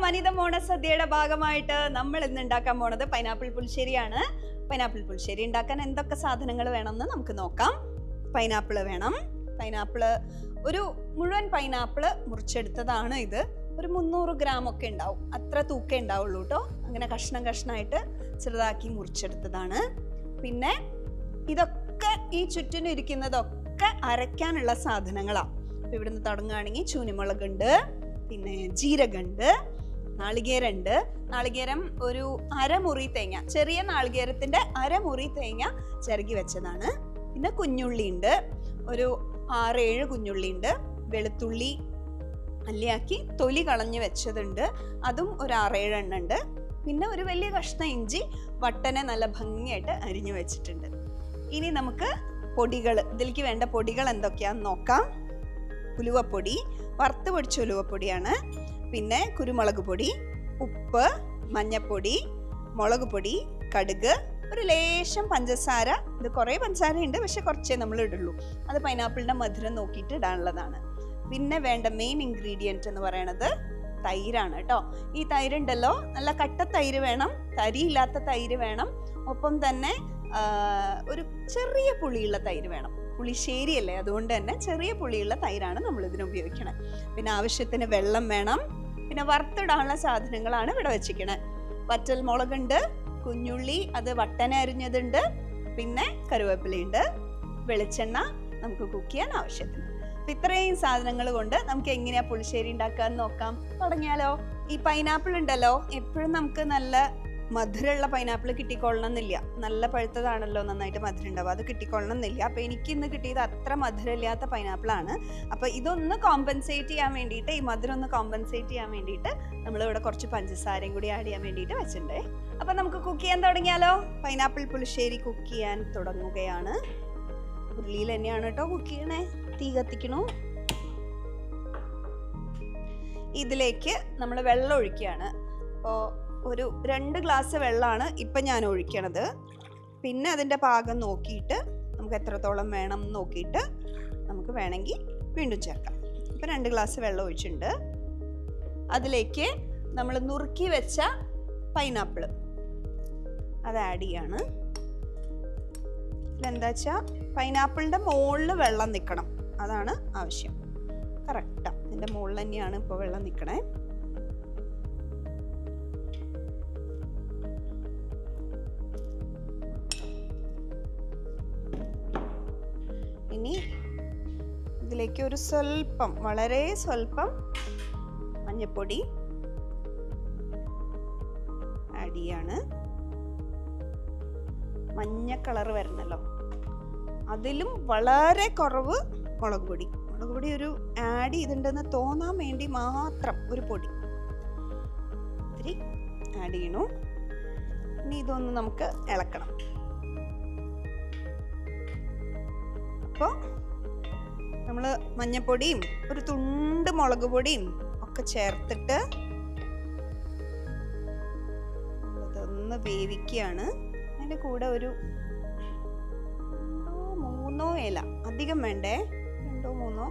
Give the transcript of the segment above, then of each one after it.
വനിത ഓണസദ്യയുടെ ഭാഗമായിട്ട് നമ്മൾ ഇന്ന് ഉണ്ടാക്കാൻ പോണത് പൈനാപ്പിൾ പുളിശ്ശേരിയാണ്. പൈനാപ്പിൾ പുളിശ്ശേരി ഉണ്ടാക്കാൻ എന്തൊക്കെ സാധനങ്ങൾ വേണമെന്ന് നമുക്ക് നോക്കാം. പൈനാപ്പിൾ വേണം. ഒരു മുഴുവൻ പൈനാപ്പിൾ മുറിച്ചെടുത്തതാണ് ഇത്. ഒരു 300 ഗ്രാം ഒക്കെ ഉണ്ടാവും, അത്ര തൂക്കേ ഉണ്ടാവുള്ളൂ കേട്ടോ. അങ്ങനെ കഷ്ണമായിട്ട് ചെറുതാക്കി മുറിച്ചെടുത്തതാണ്. പിന്നെ ഇതൊക്കെ ഈ ചുറ്റിനും ഇരിക്കുന്നതൊക്കെ അരയ്ക്കാനുള്ള സാധനങ്ങളാണ്. അപ്പോൾ ഇവിടുന്ന് തുടങ്ങുകയാണെങ്കിൽ ചൂനിമുളകുണ്ട്, പിന്നെ ജീരകമുണ്ട്, നാളികേരമുണ്ട്. നാളികേരം ഒരു അരമുറി തേങ്ങ, ചെറിയ നാളികേരത്തിന്റെ അരമുറി തേങ്ങ ചിരകി വെച്ചതാണ്. പിന്നെ കുഞ്ഞുള്ളി ഉണ്ട്, ഒരു 6-7 കുഞ്ഞുള്ളി ഉണ്ട്. വെളുത്തുള്ളി അല്ലിയാക്കി തൊലി കളഞ്ഞ് വെച്ചതുണ്ട്, അതും ഒരു 6-7 എണ്ണം ഉണ്ട്. പിന്നെ ഒരു വലിയ കഷ്ണം ഇഞ്ചി വട്ടനെ നല്ല ഭംഗിയായിട്ട് അരിഞ്ഞു വെച്ചിട്ടുണ്ട്. ഇനി നമുക്ക് പൊടികൾ, ഇതിലേക്ക് വേണ്ട പൊടികൾ എന്തൊക്കെയാണെന്ന് നോക്കാം. ഉലുവപ്പൊടി, വറുത്ത് പൊടിച്ച ഉലുവപ്പൊടിയാണ്. പിന്നെ കുരുമുളക് പൊടി, ഉപ്പ്, മഞ്ഞപ്പൊടി, മുളക് പൊടി, കടുക്, ഒരു ലേശം പഞ്ചസാര. ഇത് കുറേ പഞ്ചസാര ഉണ്ട്, പക്ഷെ കുറച്ചേ നമ്മൾ ഇടുള്ളൂ. അത് പൈനാപ്പിളിൻ്റെ മധുരം നോക്കിയിട്ട് ഇടാനുള്ളതാണ്. പിന്നെ വേണ്ട മെയിൻ ഇൻഗ്രീഡിയൻറ്റ് എന്ന് പറയണത് തൈരാണ് കേട്ടോ. ഈ തൈരുണ്ടല്ലോ, നല്ല കട്ട തൈര് വേണം, തരിയില്ലാത്ത തൈര് വേണം. ഒപ്പം തന്നെ ഒരു ചെറിയ പുളിയുള്ള തൈര് വേണം. പുളിശ്ശേരിയല്ലേ, അതുകൊണ്ട് തന്നെ ചെറിയ പുളിയുള്ള തൈരാണ് നമ്മൾ ഇതിന് ഉപയോഗിക്കണത്. പിന്നെ ആവശ്യത്തിന് വെള്ളം വേണം. പിന്നെ വറുത്തിടാനുള്ള സാധനങ്ങളാണ് ഇവിടെ വെച്ചിരിക്കണത്. വറ്റൽ മുളകുണ്ട്, കുഞ്ഞുള്ളി അത് വട്ടന അരിഞ്ഞതുണ്ട്, പിന്നെ കറിവേപ്പിലയുണ്ട്, വെളിച്ചെണ്ണ നമുക്ക് കുക്ക് ചെയ്യാൻ ആവശ്യത്തിന്. അപ്പം ഇത്രയും സാധനങ്ങൾ കൊണ്ട് നമുക്ക് എങ്ങനെയാ പുളിശ്ശേരി ഉണ്ടാക്കാന്ന് നോക്കാം. തുടങ്ങിയാലോ? ഈ പൈനാപ്പിൾ ഉണ്ടല്ലോ, എപ്പോഴും നമുക്ക് നല്ല മധുരമുള്ള പൈനാപ്പിൾ കിട്ടിക്കൊള്ളണം എന്നില്ല. നല്ല പഴുത്തതാണല്ലോ നന്നായിട്ട് മധുരം ഉണ്ടാവും, അത് കിട്ടിക്കൊള്ളണം എന്നില്ല. അപ്പോൾ എനിക്ക് ഇന്ന് കിട്ടിയത് അത്ര മധുരമില്ലാത്ത പൈനാപ്പിളാണ്. അപ്പോൾ ഇതൊന്ന് കോമ്പൻസേറ്റ് ചെയ്യാൻ വേണ്ടിയിട്ട്, ഈ മധുരം ഒന്ന് കോമ്പൻസേറ്റ് ചെയ്യാൻ വേണ്ടിയിട്ട് നമ്മളിവിടെ കുറച്ച് പഞ്ചസാരയും കൂടി ആഡ് ചെയ്യാൻ വേണ്ടിയിട്ട് വെച്ചിട്ടുണ്ട്. അപ്പം നമുക്ക് കുക്ക് ചെയ്യാൻ തുടങ്ങിയാലോ? പൈനാപ്പിൾ പുളിശ്ശേരി കുക്ക് ചെയ്യാൻ തുടങ്ങുകയാണ്. ഉരുളിയിൽ തന്നെയാണ് കേട്ടോ കുക്ക് ചെയ്യണേ. തീ കത്തിക്കണു. ഇതിലേക്ക് നമ്മൾ വെള്ളം ഒഴിക്കുകയാണ്. അപ്പോൾ ഒരു 2 ഗ്ലാസ് വെള്ളമാണ് ഇപ്പം ഞാൻ ഒഴിക്കണത്. പിന്നെ അതിൻ്റെ പാകം നോക്കിയിട്ട് നമുക്ക് എത്രത്തോളം വേണം നോക്കിയിട്ട് നമുക്ക് വേണമെങ്കിൽ വീണ്ടും ചേർക്കാം. ഇപ്പം 2 ഗ്ലാസ് വെള്ളം ഒഴിച്ചിട്ടുണ്ട്. അതിലേക്ക് നമ്മൾ നുറുക്കി വെച്ച പൈനാപ്പിൾ അത് ആഡ് ചെയ്യാണ്. എന്താ വെച്ചാൽ പൈനാപ്പിളിൻ്റെ മുകളിൽ വെള്ളം നിൽക്കണം, അതാണ് ആവശ്യം. കറക്റ്റാണ്, ഇതിൻ്റെ മുകളിൽ തന്നെയാണ് ഇപ്പോൾ വെള്ളം നിൽക്കണേ. ഇനി ഇതിലേക്ക് ഒരു സ്വല്പം, വളരെ സ്വല്പം മഞ്ഞപ്പൊടി ആഡ് ചെയ്യാണ്. മഞ്ഞ കളർ വരണല്ലോ, അതിലും വളരെ കുറവ് മുളക് പൊടി. മുളക് പൊടി ഒരു ആഡ് ചെയ്തിട്ടുണ്ടെന്ന് തോന്നാൻ വേണ്ടി മാത്രം ഒരു പൊടി ഇത്തിരി ആഡ് ചെയ്യണു. ഇനി ഇതൊന്ന് നമുക്ക് ഇളക്കണം. അപ്പോൾ നമ്മൾ മഞ്ഞപ്പൊടിയും ഒരു തുണ്ട് മുളക് പൊടിയും ഒക്കെ ചേർത്തിട്ട് ഇതൊന്ന് വേവിക്കുകയാണ്. അതിൻ്റെ കൂടെ ഒരു 2-3 ഇല, അധികം വേണ്ടേ, 2-3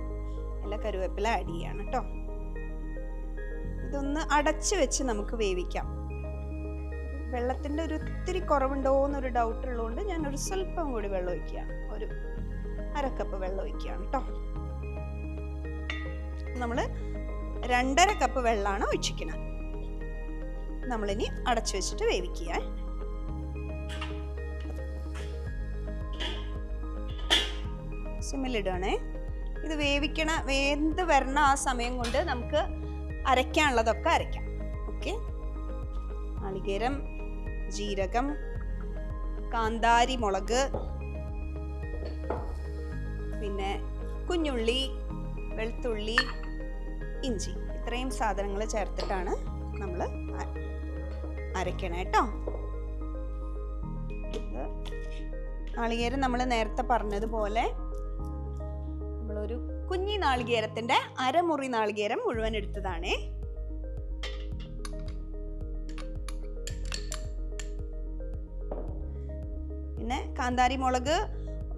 ഇല കറിവേപ്പില ആഡ് ചെയ്യാണ് കേട്ടോ. ഇതൊന്ന് അടച്ച് വെച്ച് നമുക്ക് വേവിക്കാം. വെള്ളത്തിൻ്റെ ഒരു ഇത്തിരി കുറവുണ്ടോ എന്നൊരു ഡൗട്ട് ഉള്ളതുകൊണ്ട് ഞാനൊരു സ്വല്പം കൂടി വെള്ളം ഒഴിക്കുകയാണ്. ഒരു 1/2 കപ്പ് വെള്ളം ഒഴിക്കുകയാണ് കേട്ടോ. നമ്മൾ 2.5 കപ്പ് വെള്ളമാണ് ഒഴിച്ചിരിക്കുന്നത്. നമ്മളിനി അടച്ചു വെച്ചിട്ട് വേവിക്കുക. സിമ്മിലിടുകയാണേ. ഇത് വെന്ത് വരണ ആ സമയം കൊണ്ട് നമുക്ക് അരയ്ക്കാനുള്ളതൊക്കെ അരയ്ക്കാം. ഓക്കെ, നാളികേരം, ജീരകം, കാന്താരി മുളക്, പിന്നെ കുഞ്ഞുള്ളി, വെളുത്തുള്ളി, ഇഞ്ചി, ഇത്രയും സാധനങ്ങൾ ചേർത്തിട്ടാണ് നമ്മൾ അരയ്ക്കണേ കേട്ടോ. നാളികേരം നമ്മൾ നേരത്തെ പറഞ്ഞതുപോലെ നമ്മളൊരു കുഞ്ഞി നാളികേരത്തിൻ്റെ അരമുറി നാളികേരം മുഴുവൻ എടുത്തതാണേ. പിന്നെ കാന്താരി മുളക്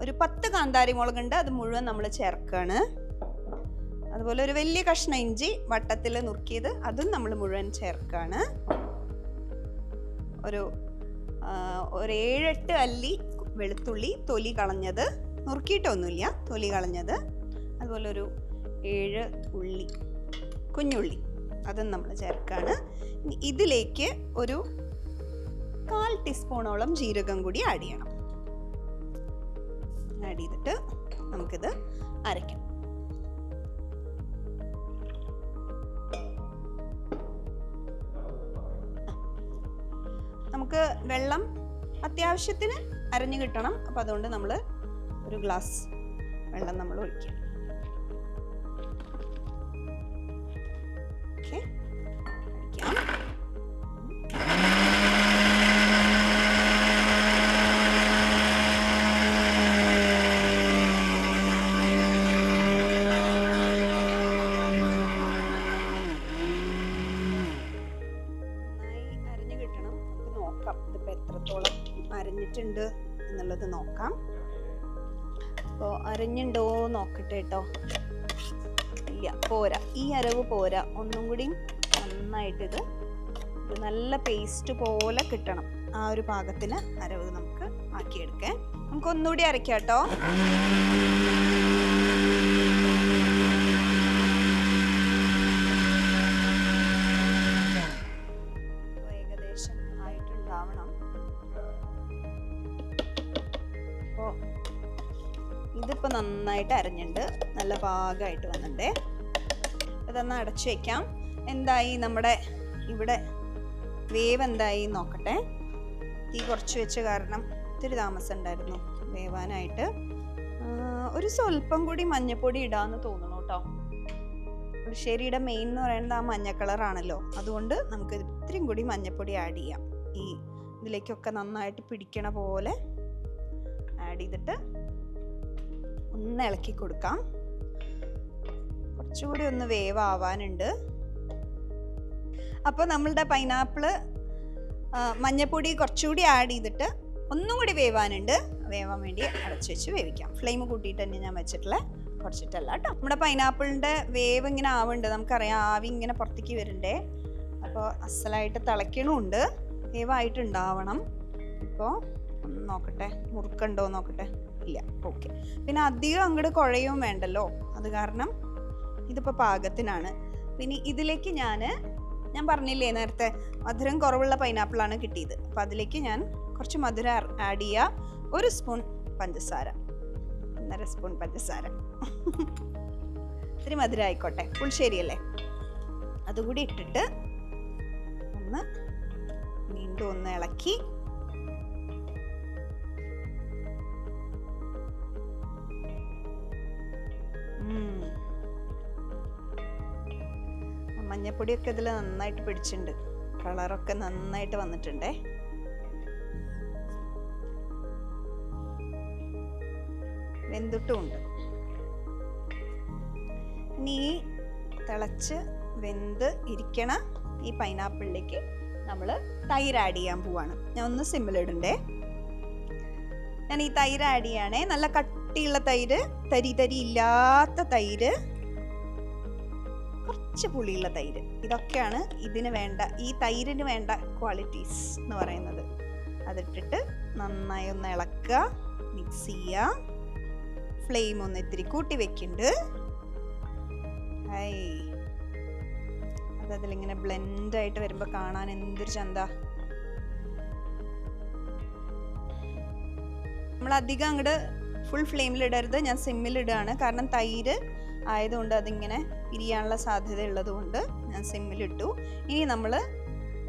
ഒരു 10 കാന്താരി മുളകുണ്ട്, അത് മുഴുവൻ നമ്മൾ ചേർക്കുകയാണ്. അതുപോലെ ഒരു വലിയ കഷ്ണം ഇഞ്ചി വട്ടത്തിൽ നുറുക്കിയത്, അതും നമ്മൾ മുഴുവൻ ചേർക്കാണ്. ഒരു 7-8 അല്ലി വെളുത്തുള്ളി തൊലി കളഞ്ഞത്, നുറുക്കിയിട്ടൊന്നുമില്ല, തൊലി കളഞ്ഞത്. അതുപോലെ ഒരു 7 ഉള്ളി, കുഞ്ഞുള്ളി, അതും നമ്മൾ ചേർക്കാണ്. ഇതിലേക്ക് ഒരു 1/4 ടീസ്പൂണോളം ജീരകം കൂടി ആഡ് ചെയ്യണം. ആഡ് ചെയ്തിട്ട് നമുക്കിത് അരയ്ക്കാം. നമുക്ക് വെള്ളം അത്യാവശ്യത്തിന് അരഞ്ഞു കിട്ടണം. അപ്പം അതുകൊണ്ട് നമ്മൾ ഒരു ഗ്ലാസ് വെള്ളം നമ്മൾ ഒഴിക്കാം. ഓക്കെ, ഒഴിക്കാം. ഇതിപ്പോൾ എത്രത്തോളം അരഞ്ഞിട്ടുണ്ട് എന്നുള്ളത് നോക്കാം. അപ്പോൾ അരഞ്ഞുണ്ടോ നോക്കട്ടെ കേട്ടോ. ഇല്ല, പോരാ, ഈ അരവ് പോരാ. ഒന്നും കൂടി നന്നായിട്ട് ഇത് നല്ല പേസ്റ്റ് പോലെ കിട്ടണം. ആ ഒരു പാകത്തിന് അരവ് നമുക്ക് ആക്കിയെടുക്കാം. നമുക്കൊന്നുകൂടി അരയ്ക്കാം കേട്ടോ. ഇതിപ്പോൾ നന്നായിട്ട് അരഞ്ഞിട്ടുണ്ട്, നല്ല പാകമായിട്ട് വന്നിട്ടേ. ഇതൊന്ന് അടച്ചു വയ്ക്കാം. എന്തായി നമ്മുടെ ഇവിടെ വേവ് എന്തായി നോക്കട്ടെ. തീ കുറച്ച് വെച്ച കാരണം ഇത്തിരി താമസം ഉണ്ടായിരുന്നു വേവാനായിട്ട്. ഒരു സ്വല്പം കൂടി മഞ്ഞപ്പൊടി ഇടാമെന്ന് തോന്നുന്നു കേട്ടോ. പുളിശ്ശേരിയുടെ മെയിൻ എന്ന് പറയുന്നത് ആ മഞ്ഞ കളറാണല്ലോ, അതുകൊണ്ട് നമുക്ക് ഇത്തിരിയും കൂടി മഞ്ഞപ്പൊടി ആഡ് ചെയ്യാം. ഈ ഇതിലേക്കൊക്കെ നന്നായിട്ട് പിടിക്കണ പോലെ ആഡ് ചെയ്തിട്ട് ഒന്ന് ഇളക്കി കൊടുക്കാം. കുറച്ചുകൂടി ഒന്ന് വേവാവാനുണ്ട്. അപ്പോൾ നമ്മളുടെ പൈനാപ്പിള് മഞ്ഞപ്പൊടി കുറച്ചുകൂടി ആഡ് ചെയ്തിട്ട് ഒന്നും കൂടി വേവാനുണ്ട്. വേവാൻ വേണ്ടി അടച്ചു വെച്ച് വേവിക്കാം. ഫ്ലെയിം കൂട്ടിയിട്ട് തന്നെ ഞാൻ വെച്ചിട്ടുള്ള, കുറച്ചിട്ടല്ല കേട്ടോ. നമ്മുടെ പൈനാപ്പിളിൻ്റെ വേവ് ഇങ്ങനെ ആവുന്നുണ്ട്, നമുക്കറിയാം. ആവി ഇങ്ങനെ പുറത്തേക്ക് വരുന്നുണ്ടേ. അപ്പോൾ അസലായിട്ട് തിളയ്ക്കണമുണ്ട്, വേവായിട്ടുണ്ടാവണം. ഇപ്പോൾ ഒന്ന് നോക്കട്ടെ, മുറുക്കുണ്ടോ നോക്കട്ടെ. ഇല്ല, ഓക്കെ. പിന്നെ അധികം അങ്ങോട്ട് കുഴയും വേണ്ടല്ലോ, അത് കാരണം ഇതിപ്പോൾ പാകത്തിനാണ്. പിന്നെ ഇതിലേക്ക് ഞാൻ പറഞ്ഞില്ലേ നേരത്തെ മധുരം കുറവുള്ള പൈനാപ്പിളാണ് കിട്ടിയത്. അപ്പോൾ അതിലേക്ക് ഞാൻ കുറച്ച് മധുരം ആഡ് ചെയ്യുക. 1 സ്പൂൺ പഞ്ചസാര, 1.5 സ്പൂൺ പഞ്ചസാര. ഇത്തിരി മധുരം ആയിക്കോട്ടെ, പുളിശ്ശേരിയല്ലേ. അതുകൂടി ഇട്ടിട്ട് ഒന്ന് വീണ്ടും ഒന്ന് ഇളക്കി മഞ്ഞപ്പൊടിയൊക്കെ ഇതിൽ നന്നായിട്ട് പിടിച്ചിട്ടുണ്ട്, കളറൊക്കെ നന്നായിട്ട് വന്നിട്ടുണ്ടേ. വെന്തിട്ടുമുണ്ട്. ഇനി ഈ തിളച്ച് വെന്ത് ഇരിക്കണ ഈ പൈനാപ്പിളിലേക്ക് നമ്മൾ തൈര് ആഡ് ചെയ്യാൻ പോവാണ്. ഞാൻ ഒന്ന് സിമ്മിലിടണ്ടേ. ഞാൻ ഈ തൈര് ആഡ് ചെയ്യണേ. നല്ല കട്ടിയുള്ള തൈര്, തരി തരി ഇല്ലാത്ത തൈര്, കുറച്ച് പുളിയുള്ള തൈര്. ഇതൊക്കെയാണ് ഇതിന് വേണ്ട, ഈ തൈരിന് വേണ്ട ക്വാളിറ്റീസ് എന്ന് പറയുന്നത്. അതിട്ടിട്ട് നന്നായി ഒന്ന് ഇളക്കുക, മിക്സ് ചെയ്യുക. ഫ്ലെയിം ഒന്ന് ഇത്തിരി കൂട്ടി വെക്കുന്നുണ്ട്. അതതിലിങ്ങനെ ബ്ലെൻഡായിട്ട് വരുമ്പോൾ കാണാൻ എന്തൊരു ചന്ത. നമ്മൾ അധികം അങ്ങോട്ട് ഫുൾ ഫ്ലെയിമിലിടരുത്, ഞാൻ സിമ്മിലിടുകയാണ്. കാരണം തൈര് ആയതുകൊണ്ട് അതിങ്ങനെ പിരിയാനുള്ള സാധ്യത ഉള്ളതുകൊണ്ട് ഞാൻ സിമ്മിലിട്ടു. ഇനി നമ്മൾ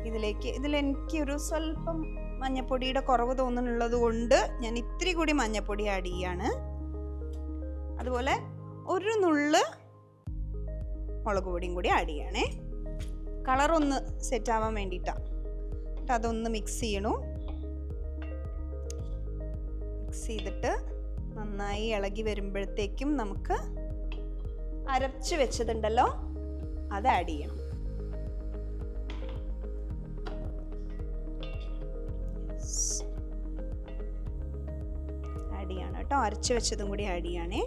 ഇതിലെനിക്ക് ഒരു സ്വല്പം മഞ്ഞപ്പൊടിയുടെ കുറവ് തോന്നുന്നുള്ളത് കൊണ്ട് ഞാൻ ഇത്തിരി കൂടി മഞ്ഞപ്പൊടി ആഡ് ചെയ്യാണ്. അതുപോലെ ഒരു നുള്ള് മുളക് പൊടിയും കൂടി ആഡ് ചെയ്യണേ. കളറൊന്ന് സെറ്റ് ആവാൻ വേണ്ടിയിട്ടാണ്. എന്നിട്ട് അതൊന്ന് മിക്സ് ചെയ്യണു. മിക്സ് ചെയ്തിട്ട് നന്നായി ഇളകി വരുമ്പോഴത്തേക്കും നമുക്ക് അരച്ച് വെച്ചതുണ്ടല്ലോ അത് ആഡ് ചെയ്യണം. ആഡ് ചെയ്യണം കേട്ടോ. അരച്ച് വെച്ചതും കൂടി ആഡ് ചെയ്യണേ.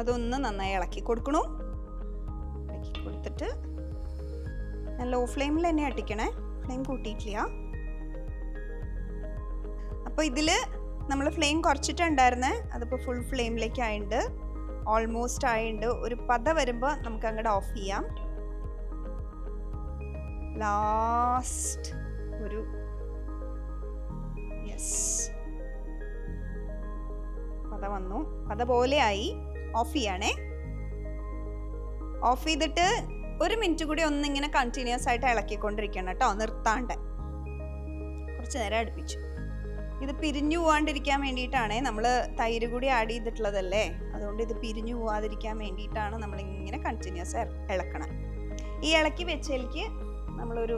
അതൊന്ന് നന്നായി ഇളക്കി കൊടുക്കണു. ഇളക്കി കൊടുത്തിട്ട് ഞാൻ ലോ ഫ്ലെയിമിൽ തന്നെ അട്ടിക്കണേ, ഫ്ലെയിം കൂട്ടിയിട്ടില്ല. അപ്പോൾ ഇതിൽ നമ്മൾ ഫ്ലെയിം കുറച്ചിട്ടുണ്ടായിരുന്നേ, അതിപ്പോൾ ഫുൾ ഫ്ലെയിമിലേക്ക് ആയിട്ടുണ്ട്, ഓൾമോസ്റ്റ് ആയിട്ടുണ്ട്. ഒരു പത വരുമ്പോൾ നമുക്ക് അങ്ങോട്ട് ഓഫ് ചെയ്യാം. ലാസ്റ്റ് ഒരു പത വന്നു, പത പോലെ ആയി. ഓഫ് ചെയ്യണേ. ഓഫ് ചെയ്തിട്ട് 1 മിനിറ്റ് കൂടി ഒന്നിങ്ങനെ കണ്ടിന്യൂസ് ആയിട്ട് ഇളക്കിക്കൊണ്ടിരിക്കണം കേട്ടോ, നിർത്താണ്ട്. കുറച്ച് നേരം അടുപ്പിച്ചു. ഇത് പിരിഞ്ഞു പോവാണ്ടിരിക്കാൻ വേണ്ടിയിട്ടാണ്, നമ്മൾ തൈര് കൂടി ആഡ് ചെയ്തിട്ടുള്ളതല്ലേ, അതുകൊണ്ട് ഇത് പിരിഞ്ഞു പോവാതിരിക്കാൻ വേണ്ടിയിട്ടാണ് നമ്മളിങ്ങനെ കണ്ടിന്യൂസ് ഇളക്കണം. ഈ ഇളക്കി വെച്ചതിലേക്ക് നമ്മളൊരു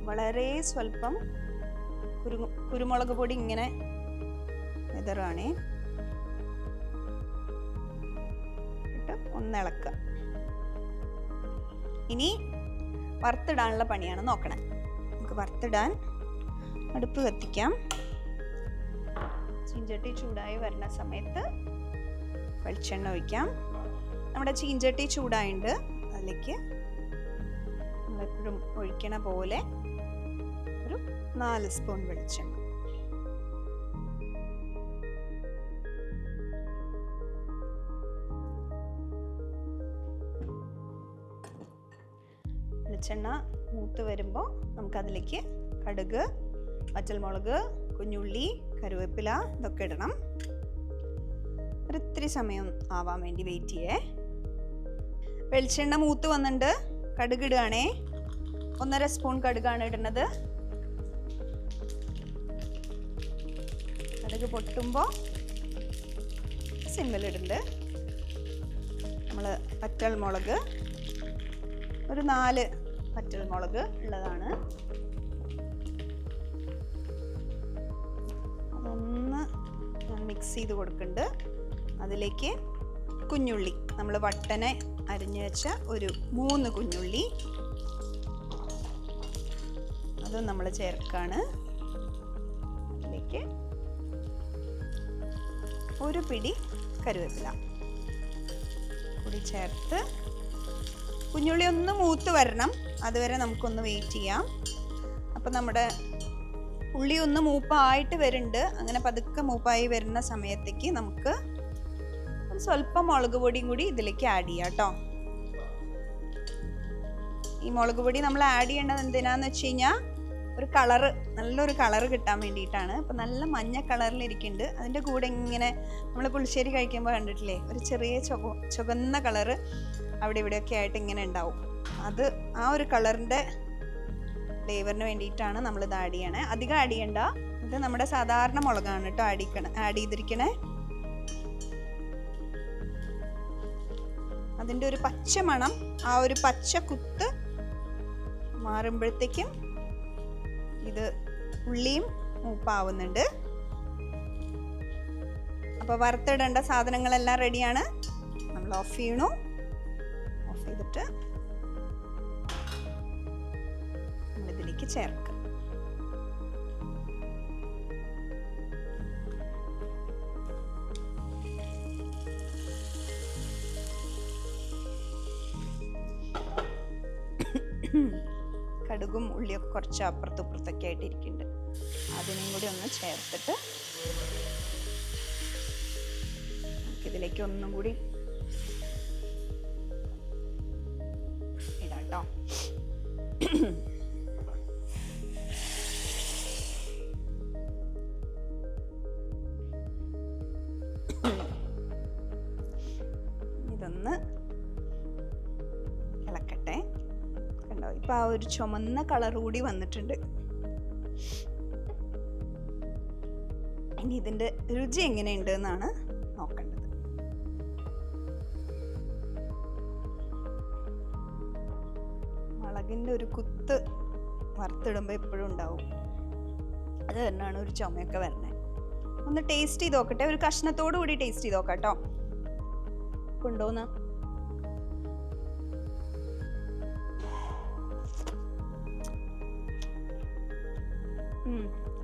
വളരെ സ്വല്പം കുരുമുളക് പൊടി ഇങ്ങനെ വിതറുകയാണേ, ഇട്ട് ഒന്നിളക്കുക. ഇനി വറുത്തിടാനുള്ള പണിയാണ് നോക്കണേ. നമുക്ക് വറുത്തിടാൻ അടുപ്പ് കത്തിക്കാം. ചീഞ്ചട്ടി ചൂടായി വരുന്ന സമയത്ത് വെളിച്ചെണ്ണ ഒഴിക്കാം. നമ്മുടെ ചീഞ്ചട്ടി ചൂടായിട്ടുണ്ട്, അതിലേക്ക് നമ്മളെപ്പോഴും ഒഴിക്കണ പോലെ ഒരു 4 സ്പൂൺ വെളിച്ചെണ്ണ. വെളിച്ചെണ്ണ മൂത്ത് വരുമ്പോൾ നമുക്കതിലേക്ക് കടുക്, വറ്റൽമുളക്, കുഞ്ഞുള്ളി, കറിവേപ്പില ഇതൊക്കെ ഇടണം. ഒരിത്തിരി സമയം ആവാൻ വേണ്ടി വെയിറ്റ് ചെയ്യേ. വെളിച്ചെണ്ണ മൂത്ത് വന്നിട്ടുണ്ട്, കടുക് ഇടുകയാണേ. 1.5 സ്പൂൺ കടുകാണ് ഇടുന്നത്. കടുക് പൊട്ടുമ്പോൾ സിമ്മിലിടുന്നുണ്ട്. നമ്മൾ വറ്റൽമുളക്, ഒരു 4 വറ്റൽമുളക് ഉള്ളതാണ്, അതൊന്ന് മിക്സ് ചെയ്ത് കൊടുക്കുന്നുണ്ട്. അതിലേക്ക് കുഞ്ഞുള്ളി, നമ്മൾ വട്ടനെ അരിഞ്ഞു വെച്ച ഒരു 3 കുഞ്ഞുള്ളി, അതും നമ്മൾ ചേർക്കാണ്. അതിലേക്ക് ഒരു പിടി കറിവേപ്പില കൂടി ചേർത്ത് കുഞ്ഞുള്ളി ഒന്ന് മൂത്ത് വരണം, അതുവരെ നമുക്കൊന്ന് വെയിറ്റ് ചെയ്യാം. അപ്പം നമ്മുടെ ഉള്ളി ഒന്ന് മൂപ്പായിട്ട് വരുന്നുണ്ട്. അങ്ങനെ പതുക്കെ മൂപ്പായി വരുന്ന സമയത്തേക്ക് നമുക്ക് ഒരു സ്വല്പം മുളക് പൊടിയും കൂടി ഇതിലേക്ക് ആഡ് ചെയ്യാം കേട്ടോ. ഈ മുളക് പൊടി നമ്മൾ ആഡ് ചെയ്യേണ്ടത് എന്തിനാന്ന് വെച്ച് കഴിഞ്ഞാൽ ഒരു കളറ്, നല്ലൊരു കളറ് കിട്ടാൻ വേണ്ടിയിട്ടാണ്. അപ്പം നല്ല മഞ്ഞ കളറിലിരിക്കുന്നുണ്ട്. അതിൻ്റെ കൂടെ ഇങ്ങനെ നമ്മൾ പുളിശ്ശേരി കഴിക്കുമ്പോൾ കണ്ടിട്ടില്ലേ, ഒരു ചെറിയ ചുവന്ന കളറ് അവിടെ ഇവിടെയൊക്കെ ആയിട്ട് ഇങ്ങനെ ഉണ്ടാവും. അത് ആ ഒരു കളറിൻ്റെ ഫ്ലേവറിന് വേണ്ടിയിട്ടാണ് നമ്മളിത് ആഡ് ചെയ്യണേ. അധികം ആഡ് ചെയ്യണ്ട. ഇത് നമ്മുടെ സാധാരണ മുളകാണ് കേട്ടോ ആഡ് ചെയ്തിരിക്കണേ. അതിൻ്റെ ഒരു പച്ച മണം, ആ ഒരു പച്ച കുത്ത് മാറുമ്പോഴത്തേക്കും ഇത് ഉള്ളിയും മൂപ്പാവുന്നുണ്ട്. അപ്പോൾ വറുത്തിടേണ്ട സാധനങ്ങളെല്ലാം റെഡിയാണ്. നമ്മൾ ഓഫ് ചെയ്യണു. ഓഫ് ചെയ്തിട്ട് നമ്മളിതിലേക്ക് ചേർക്കുക. കടുകും ഉള്ളിയൊക്കെ കുറച്ച് അപ്പുറത്തും ഇപ്പുറത്തൊക്കെ ആയിട്ട് ഇരിക്കുന്നുണ്ട്. അതിനും കൂടി ഒന്ന് ചേർത്തിട്ട് നമുക്കിതിലേക്ക് ഒന്നും കൂടി ഇടാട്ടോ. ഇതൊന്ന് ഇളക്കട്ടെ. കണ്ടോ, ഇപ്പം ആ ഒരു ചുമന്ന കളർ കൂടി വന്നിട്ടുണ്ട്. ഇനി ഇതിൻ്റെ രുചി എങ്ങനെയുണ്ട് എന്നാണ് നോക്കേണ്ടത്. മുളകിൻ്റെ ഒരു കുത്ത് വറുത്തിടുമ്പോൾ എപ്പോഴും ഉണ്ടാവും. അത് തന്നെയാണ് ഒരു ചുമയൊക്കെ വരുന്നത്. ഒന്ന് ടേസ്റ്റ് ചെയ്ത് നോക്കട്ടെ, ഒരു കഷ്ണത്തോടു കൂടി ടേസ്റ്റ് ചെയ്ത് നോക്കാം കേട്ടോ. ഉണ്ടോന്ന്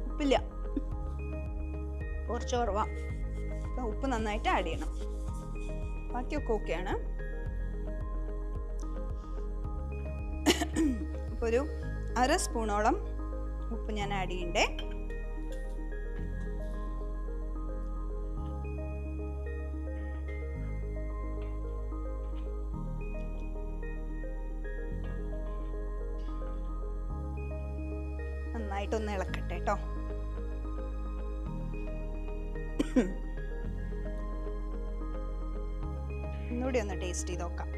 ഉപ്പില്ല, കുറച്ച് കുറവാ. ഉപ്പ് നന്നായിട്ട് ആഡ് ചെയ്യണം. ബാക്കിയൊക്കെ ഓക്കെയാണ്. അപ്പോൾ ഒരു 1/2 സ്പൂണോളം ഉപ്പ് ഞാൻ ആഡ് ചെയ്യണ്ടേ. നന്നായിട്ടൊന്ന് ഇളക്കട്ടെ കേട്ടോ. ഒന്നുകൂടി ഒന്ന് ടേസ്റ്റ് ചെയ്ത് നോക്കാം.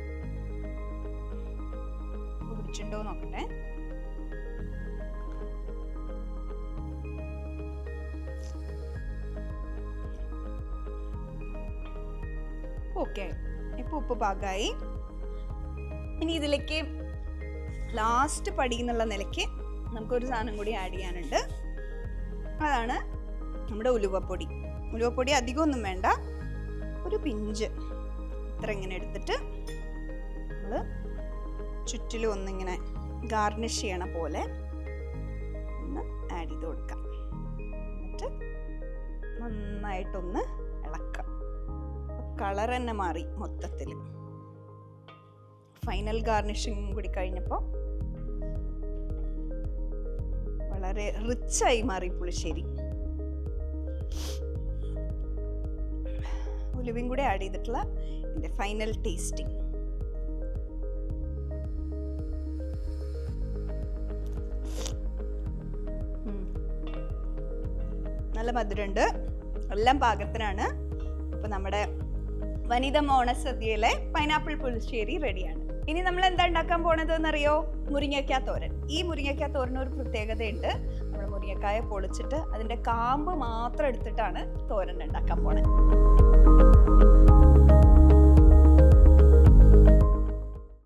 പിടിച്ചിട്ടുണ്ടോ നോക്കട്ടെ. ഓക്കെ, ഇപ്പൊ ഉപ്പ് പാകമായി. ഇനി ഇതിലേക്ക് ലാസ്റ്റ് പടി എന്നുള്ള നിലയ്ക്ക് നമുക്കൊരു സാധനം കൂടി ആഡ് ചെയ്യാനുണ്ട്. അതാണ് നമ്മുടെ ഉലുവപ്പൊടി. ഉലുവപ്പൊടി അധികമൊന്നും വേണ്ട, ഒരു പിഞ്ച് ഇത്ര ഇങ്ങനെ എടുത്തിട്ട് നമ്മൾ ചുറ്റിലും ഒന്നിങ്ങനെ ഗാർണിഷ് ചെയ്യണ പോലെ ഒന്ന് ആഡ് ചെയ്ത് കൊടുക്കാം. എന്നിട്ട് നന്നായിട്ടൊന്ന് ഇളക്കാം. കളർ തന്നെ മാറി മൊത്തത്തിൽ. ഫൈനൽ ഗാർണിഷിങ് കൂടി കഴിഞ്ഞപ്പോൾ വളരെ റിച്ചായി മാറി പുളിശ്ശേരി. ഉലുവയും കൂടെ ആഡ് ചെയ്തിട്ടുള്ള ഇതിന്റെ ഫൈനൽ ടേസ്റ്റിംഗ്. നല്ല മധുരമുണ്ട്, എല്ലാം പാകത്തിനാണ്. അപ്പൊ നമ്മുടെ വനിത ഓണസദ്യയിലെ പൈനാപ്പിൾ പുളിശ്ശേരി റെഡിയാണ്. ഇനി നമ്മൾ എന്താ ഉണ്ടാക്കാൻ പോണത് എന്നറിയോ? മുരിങ്ങക്കായ തോരൻ. ഈ മുരിങ്ങക്കായ തോരന് ഒരു പ്രത്യേകതയുണ്ട്. നമ്മൾ മുരിങ്ങക്കായ പൊളിച്ചിട്ട് അതിന്റെ കാമ്പ് മാത്രം എടുത്തിട്ടാണ് തോരൻ ഉണ്ടാക്കാൻ പോണത്.